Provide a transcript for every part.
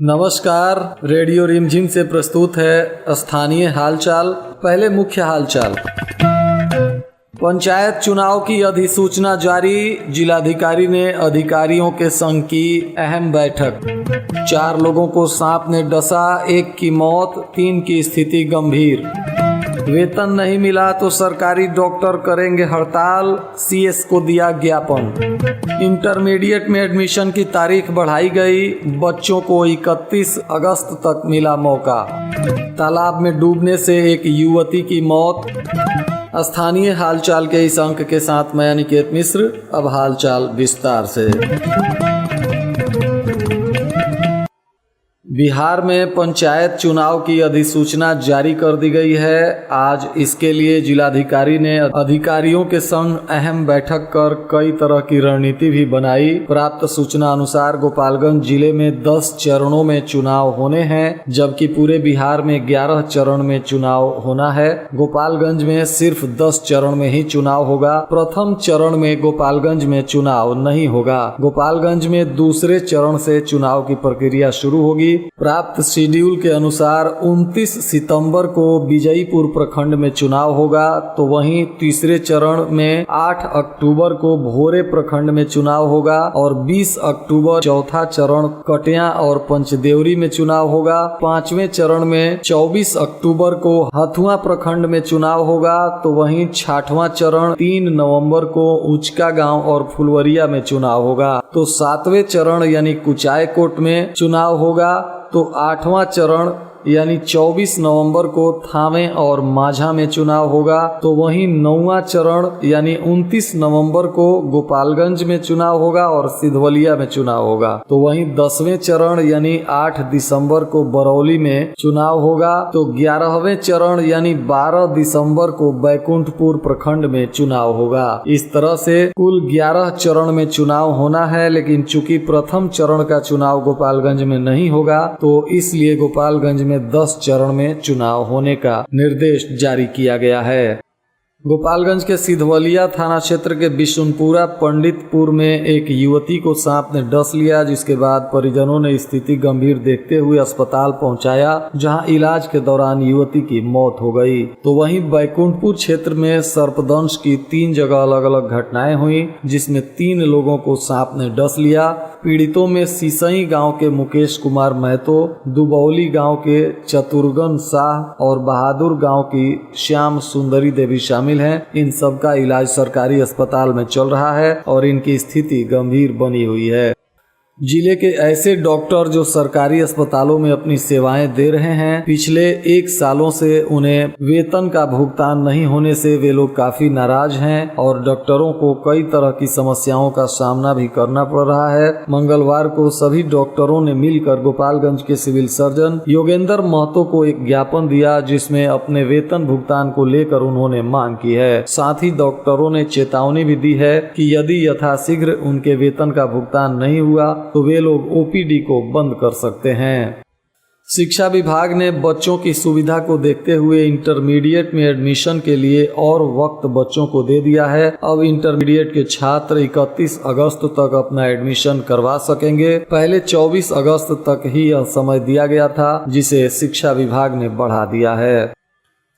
नमस्कार, रेडियो रिमझिम से प्रस्तुत है स्थानीय हालचाल। पहले मुख्य हालचाल। पंचायत चुनाव की अधिसूचना जारी, जिलाधिकारी ने अधिकारियों के संग की अहम बैठक। 4 लोगों को सांप ने डसा, 1 की मौत, 3 की स्थिति गंभीर। वेतन नहीं मिला तो सरकारी डॉक्टर करेंगे हड़ताल, सीएस को दिया ज्ञापन। इंटरमीडिएट में एडमिशन की तारीख बढ़ाई गई, बच्चों को 31 अगस्त तक मिला मौका। तालाब में डूबने से एक युवती की मौत। स्थानीय हालचाल के इस अंक के साथ मैं अनिकेत मिश्र। अब हालचाल विस्तार से। बिहार में पंचायत चुनाव की अधिसूचना जारी कर दी गई है। आज इसके लिए जिलाधिकारी ने अधिकारियों के संग अहम बैठक कर कई तरह की रणनीति भी बनाई। प्राप्त सूचना अनुसार गोपालगंज जिले में 10 चरणों में चुनाव होने हैं, जबकि पूरे बिहार में 11 चरण में चुनाव होना है। गोपालगंज में सिर्फ 10 चरण में ही चुनाव होगा। प्रथम चरण में गोपालगंज में चुनाव नहीं होगा। गोपालगंज में दूसरे चरण से चुनाव की प्रक्रिया शुरू होगी। प्राप्त शेड्यूल के अनुसार 29 सितंबर को विजयपुर प्रखंड में चुनाव होगा, तो वहीं तीसरे चरण में 8 अक्टूबर को भोरे प्रखंड में चुनाव होगा और 20 अक्टूबर चौथा चरण कटिया और पंचदेवरी में चुनाव होगा। 5वें चरण में 24 अक्टूबर को हथुआ प्रखंड में चुनाव होगा, तो वहीं 6वां चरण 3 नवंबर को उचका गांव और फुलवरिया में चुनाव होगा। तो 7वें चरण यानी कुचायकोट में चुनाव होगा। तो 8वां चरण यानी 24 नवंबर को थावे और माझा में चुनाव होगा। तो वहीं 9वां चरण यानी 29 नवंबर को गोपालगंज में चुनाव होगा और सिधवलिया में चुनाव होगा। तो वहीं 10वें चरण यानी 8 दिसंबर को बरौली में चुनाव होगा। तो 11वें चरण यानी 12 दिसंबर को बैकुंठपुर प्रखंड में चुनाव होगा। इस तरह से कुल 11 चरण में चुनाव होना है, लेकिन चूंकि प्रथम चरण का चुनाव गोपालगंज में नहीं होगा, तो इसलिए गोपालगंज में 10 चरण में चुनाव होने का निर्देश जारी किया गया है। गोपालगंज के सिधवलिया थाना क्षेत्र के बिशुनपुरा पंडितपुर में एक युवती को सांप ने डस लिया, जिसके बाद परिजनों ने स्थिति गंभीर देखते हुए अस्पताल पहुंचाया, जहां इलाज के दौरान युवती की मौत हो गई। तो वहीं बैकुंठपुर क्षेत्र में सर्पदंश की 3 जगह अलग अलग घटनाएं हुई, जिसमें 3 लोगों को सांप ने डस लिया। पीड़ितों में सीसई गांव के मुकेश कुमार महतो, दुबौली गांव के चतुर्गन शाह और बहादुर गांव की श्याम सुंदरी देवी शामिल हैं। इन सब का इलाज सरकारी अस्पताल में चल रहा है और इनकी स्थिति गंभीर बनी हुई है। जिले के ऐसे डॉक्टर जो सरकारी अस्पतालों में अपनी सेवाएं दे रहे हैं, पिछले 1 सालों से उन्हें वेतन का भुगतान नहीं होने से वे लोग काफी नाराज हैं और डॉक्टरों को कई तरह की समस्याओं का सामना भी करना पड़ रहा है। मंगलवार को सभी डॉक्टरों ने मिलकर गोपालगंज के सिविल सर्जन योगेंद्र महतो को एक ज्ञापन दिया, जिसमें अपने वेतन भुगतान को लेकर उन्होंने मांग की है। साथ ही डॉक्टरों ने चेतावनी भी दी है कि यदि यथाशीघ्र उनके वेतन का भुगतान नहीं हुआ तो वे लोग ओपीडी को बंद कर सकते हैं। शिक्षा विभाग ने बच्चों की सुविधा को देखते हुए इंटरमीडिएट में एडमिशन के लिए और वक्त बच्चों को दे दिया है। अब इंटरमीडिएट के छात्र 31 अगस्त तक अपना एडमिशन करवा सकेंगे। पहले 24 अगस्त तक ही यह समय दिया गया था, जिसे शिक्षा विभाग ने बढ़ा दिया है।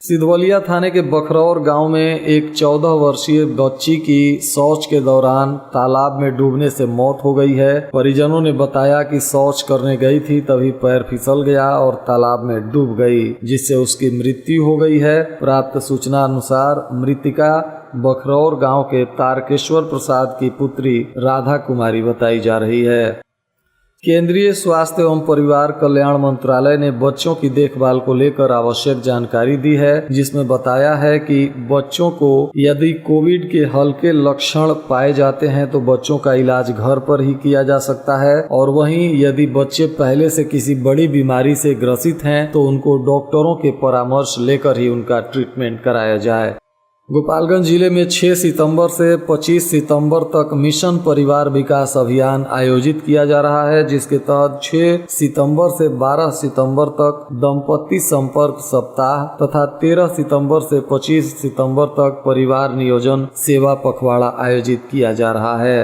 सिधवलिया थाने के बखरौर गांव में एक 14 वर्षीय बच्ची की शौच के दौरान तालाब में डूबने से मौत हो गई है। परिजनों ने बताया कि शौच करने गई थी, तभी पैर फिसल गया और तालाब में डूब गई, जिससे उसकी मृत्यु हो गई है। प्राप्त सूचना अनुसार मृतिका बखरौर गांव के तारकेश्वर प्रसाद की पुत्री राधा कुमारी बताई जा रही है। केंद्रीय स्वास्थ्य एवं परिवार कल्याण मंत्रालय ने बच्चों की देखभाल को लेकर आवश्यक जानकारी दी है, जिसमें बताया है कि बच्चों को यदि कोविड के हल्के लक्षण पाए जाते हैं तो बच्चों का इलाज घर पर ही किया जा सकता है, और वहीं यदि बच्चे पहले से किसी बड़ी बीमारी से ग्रसित हैं तो उनको डॉक्टरों के परामर्श लेकर ही उनका ट्रीटमेंट कराया जाए। गोपालगंज जिले में 6 सितंबर से 25 सितंबर तक मिशन परिवार विकास अभियान आयोजित किया जा रहा है, जिसके तहत 6 सितंबर से 12 सितंबर तक दंपति संपर्क सप्ताह तथा 13 सितंबर से 25 सितंबर तक परिवार नियोजन सेवा पखवाड़ा आयोजित किया जा रहा है।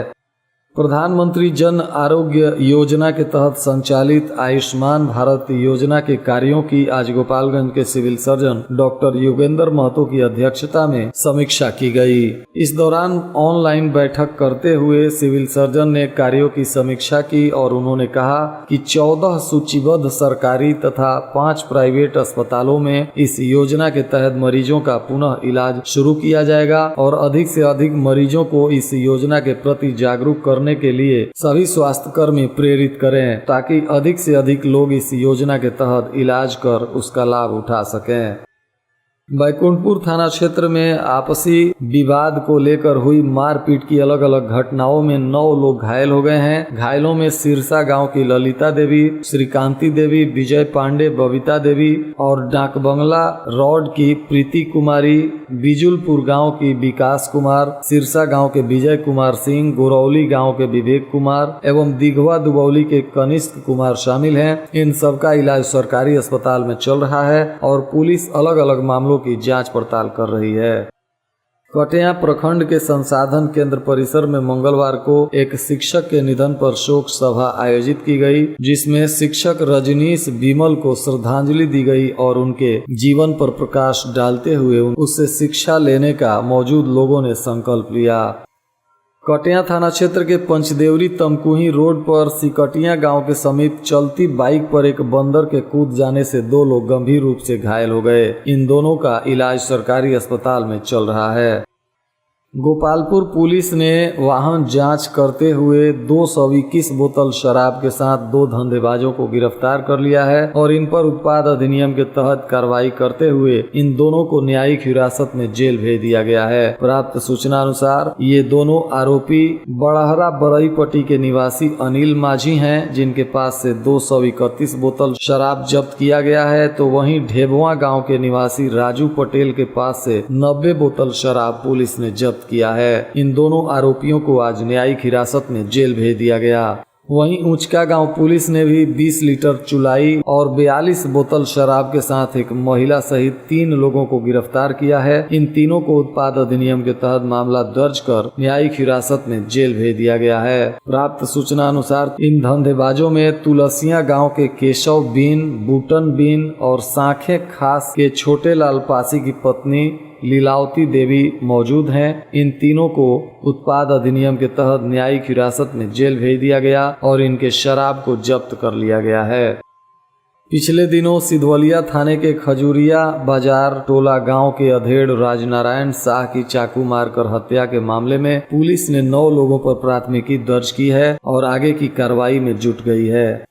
प्रधानमंत्री जन आरोग्य योजना के तहत संचालित आयुष्मान भारत योजना के कार्यों की आज गोपालगंज के civil surgeon doctor Yogendra Mahto की अध्यक्षता में समीक्षा की गई। इस दौरान ऑनलाइन बैठक करते हुए सिविल सर्जन ने कार्यों की समीक्षा की और उन्होंने कहा कि 14 सूचीबद्ध सरकारी तथा 5 प्राइवेट अस्पतालों में इस योजना के तहत मरीजों का पुनः इलाज शुरू किया जाएगा और अधिक से अधिक मरीजों को इस योजना के प्रति जागरूक करने के लिए सभी स्वास्थ्य कर्मी प्रेरित करें, ताकि अधिक से अधिक लोग इस योजना के तहत इलाज कर उसका लाभ उठा सकें। बैकुंठपुर थाना क्षेत्र में आपसी विवाद को लेकर हुई मारपीट की अलग अलग घटनाओं में 9 लोग घायल हो गए हैं। घायलों में सिरसा गांव की ललिता देवी, श्रीकांति देवी, विजय पांडे, बबीता देवी और डाकबंगला रोड की प्रीति कुमारी, बिजुलपुर गांव की विकास कुमार, सिरसा गांव के विजय कुमार सिंह, गोरौली गांव के विवेक कुमार एवं दिघवा दुबौली के कनिष्क कुमार शामिल हैं। इन सबका इलाज सरकारी अस्पताल में चल रहा है और पुलिस अलग अलग मामलों की जांच पड़ताल कर रही है। कटिया प्रखंड के संसाधन केंद्र परिसर में मंगलवार को एक शिक्षक के निधन पर शोक सभा आयोजित की गई, जिसमें शिक्षक रजनीश विमल को श्रद्धांजलि दी गई और उनके जीवन पर प्रकाश डालते हुए उससे शिक्षा लेने का मौजूद लोगों ने संकल्प लिया। कटिया थाना क्षेत्र के पंचदेवरी तमकुही रोड पर सिकटिया गांव के समीप चलती बाइक पर एक बंदर के कूद जाने से 2 लोग गंभीर रूप से घायल हो गए। इन दोनों का इलाज सरकारी अस्पताल में चल रहा है। गोपालपुर पुलिस ने वाहन जांच करते हुए 221 बोतल शराब के साथ 2 धंधेबाजों को गिरफ्तार कर लिया है और इन पर उत्पाद अधिनियम के तहत कार्रवाई करते हुए इन दोनों को न्यायिक हिरासत में जेल भेज दिया गया है। प्राप्त सूचना अनुसार ये दोनों आरोपी बड़हरा बरईपट्टी के निवासी अनिल माझी हैं, जिनके पास से 231 बोतल शराब जब्त किया गया है, तो वहीं ढेबवा गाँव के निवासी राजू पटेल के पास से 90 बोतल शराब पुलिस ने जब्त किया है। इन दोनों आरोपियों को आज न्यायिक हिरासत में जेल भेज दिया गया। वहीं ऊंचका गांव पुलिस ने भी 20 लीटर चुलाई और 42 बोतल शराब के साथ एक महिला सहित 3 लोगों को गिरफ्तार किया है। इन तीनों को उत्पाद अधिनियम के तहत मामला दर्ज कर न्यायिक हिरासत में जेल भेज दिया गया है। प्राप्त सूचना अनुसार इन धंधेबाजों में तुलसिया गांव के केशव बीन, बूटन बीन और सांखे खास के छोटे लाल पासी की पत्नी लीलावती देवी मौजूद हैं। इन तीनों को उत्पाद अधिनियम के तहत न्यायिक हिरासत में जेल भेज दिया गया और इनके शराब को जब्त कर लिया गया है। पिछले दिनों सिधवलिया थाने के खजूरिया बाजार टोला गांव के अधेड़ राजनारायण शाह की चाकू मारकर हत्या के मामले में पुलिस ने 9 लोगों पर प्राथमिकी दर्ज की है और आगे की कार्रवाई में जुट गई है।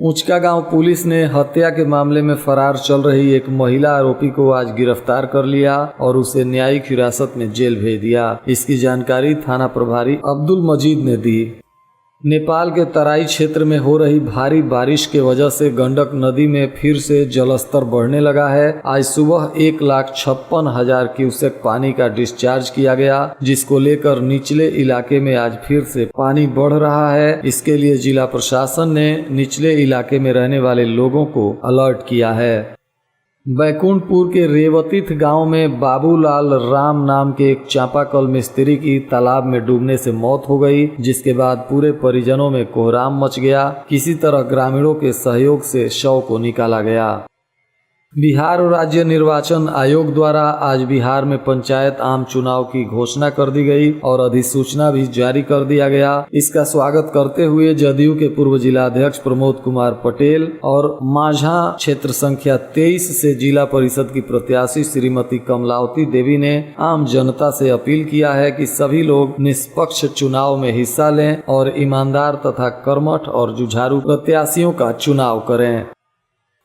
ऊंचका गांव पुलिस ने हत्या के मामले में फरार चल रही एक महिला आरोपी को आज गिरफ्तार कर लिया और उसे न्यायिक हिरासत में जेल भेज दिया। इसकी जानकारी थाना प्रभारी अब्दुल मजीद ने दी। नेपाल के तराई क्षेत्र में हो रही भारी बारिश के वजह से गंडक नदी में फिर से जलस्तर बढ़ने लगा है। आज सुबह 1,56,000 क्यूसेक पानी का डिस्चार्ज किया गया, जिसको लेकर निचले इलाके में आज फिर से पानी बढ़ रहा है। इसके लिए जिला प्रशासन ने निचले इलाके में रहने वाले लोगों को अलर्ट किया है। बैकुंठपुर के रेवतीथ गांव में बाबूलाल राम नाम के एक चापाकल मिस्त्री की तालाब में डूबने से मौत हो गई, जिसके बाद पूरे परिजनों में कोहराम मच गया। किसी तरह ग्रामीणों के सहयोग से शव को निकाला गया। बिहार राज्य निर्वाचन आयोग द्वारा आज बिहार में पंचायत आम चुनाव की घोषणा कर दी गई और अधिसूचना भी जारी कर दिया गया। इसका स्वागत करते हुए जदयू के पूर्व जिलाध्यक्ष प्रमोद कुमार पटेल और माझा क्षेत्र संख्या 23 से जिला परिषद की प्रत्याशी श्रीमती कमलावती देवी ने आम जनता से अपील किया है कि सभी लोग निष्पक्ष चुनाव में हिस्सा लें और ईमानदार तथा कर्मठ और जुझारू प्रत्याशियों का चुनाव करें।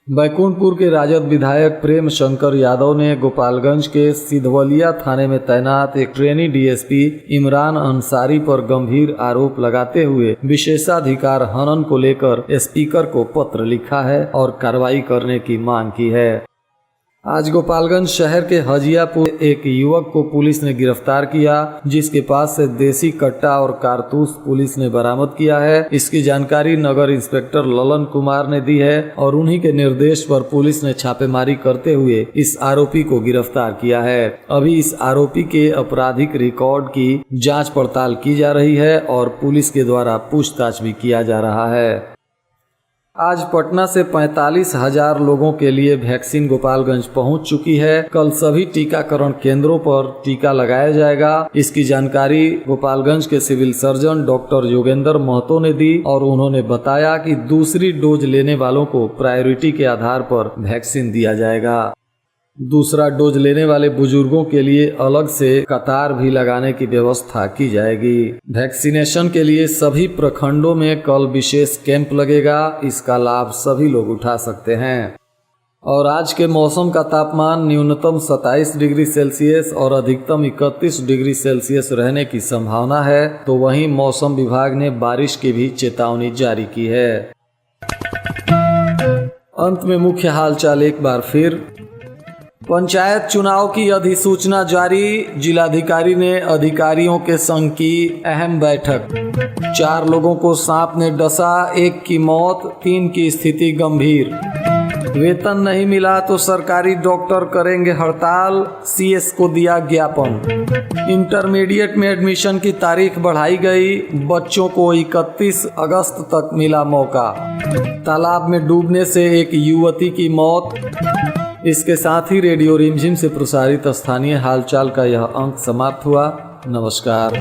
बैकुंठपुर के राजद विधायक प्रेम शंकर यादव ने गोपालगंज के सिधवलिया थाने में तैनात एक ट्रेनी डीएसपी इमरान अंसारी पर गंभीर आरोप लगाते हुए विशेषाधिकार हनन को लेकर स्पीकर को पत्र लिखा है और कार्रवाई करने की मांग की है। आज गोपालगंज शहर के हजियापुर एक युवक को पुलिस ने गिरफ्तार किया, जिसके पास से देसी कट्टा और कारतूस पुलिस ने बरामद किया है। इसकी जानकारी नगर इंस्पेक्टर ललन कुमार ने दी है और उन्हीं के निर्देश पर पुलिस ने छापेमारी करते हुए इस आरोपी को गिरफ्तार किया है। अभी इस आरोपी के आपराधिक रिकॉर्ड की जांच पड़ताल की जा रही है और पुलिस के द्वारा पूछताछ भी किया जा रहा है। आज पटना से 45,000 लोगों के लिए वैक्सीन गोपालगंज पहुंच चुकी है। कल सभी टीकाकरण केंद्रों पर टीका लगाया जाएगा। इसकी जानकारी गोपालगंज के civil surgeon doctor Yogendra Mahto ने दी और उन्होंने बताया कि दूसरी डोज लेने वालों को प्रायोरिटी के आधार पर वैक्सीन दिया जाएगा। दूसरा डोज लेने वाले बुजुर्गों के लिए अलग से कतार भी लगाने की व्यवस्था की जाएगी। वैक्सीनेशन के लिए सभी प्रखंडों में कल विशेष कैंप लगेगा। इसका लाभ सभी लोग उठा सकते हैं। और आज के मौसम का तापमान न्यूनतम 27 डिग्री सेल्सियस और अधिकतम 31 डिग्री सेल्सियस रहने की संभावना है। तो वहीं मौसम विभाग ने बारिश की भी चेतावनी जारी की है। अंत में मुख्य हालचाल एक बार फिर। पंचायत चुनाव की अधिसूचना जारी, जिलाधिकारी ने अधिकारियों के संग की अहम बैठक। 4 लोगों को सांप ने डसा, 1 की मौत, 3 की स्थिति गंभीर। वेतन नहीं मिला तो सरकारी डॉक्टर करेंगे हड़ताल, सीएस को दिया ज्ञापन। इंटरमीडिएट में एडमिशन की तारीख बढ़ाई गई, बच्चों को 31 अगस्त तक मिला मौका। तालाब में डूबने से एक युवती की मौत। इसके साथ ही रेडियो रिमझिम से प्रसारित स्थानीय हालचाल का यह अंक समाप्त हुआ। नमस्कार।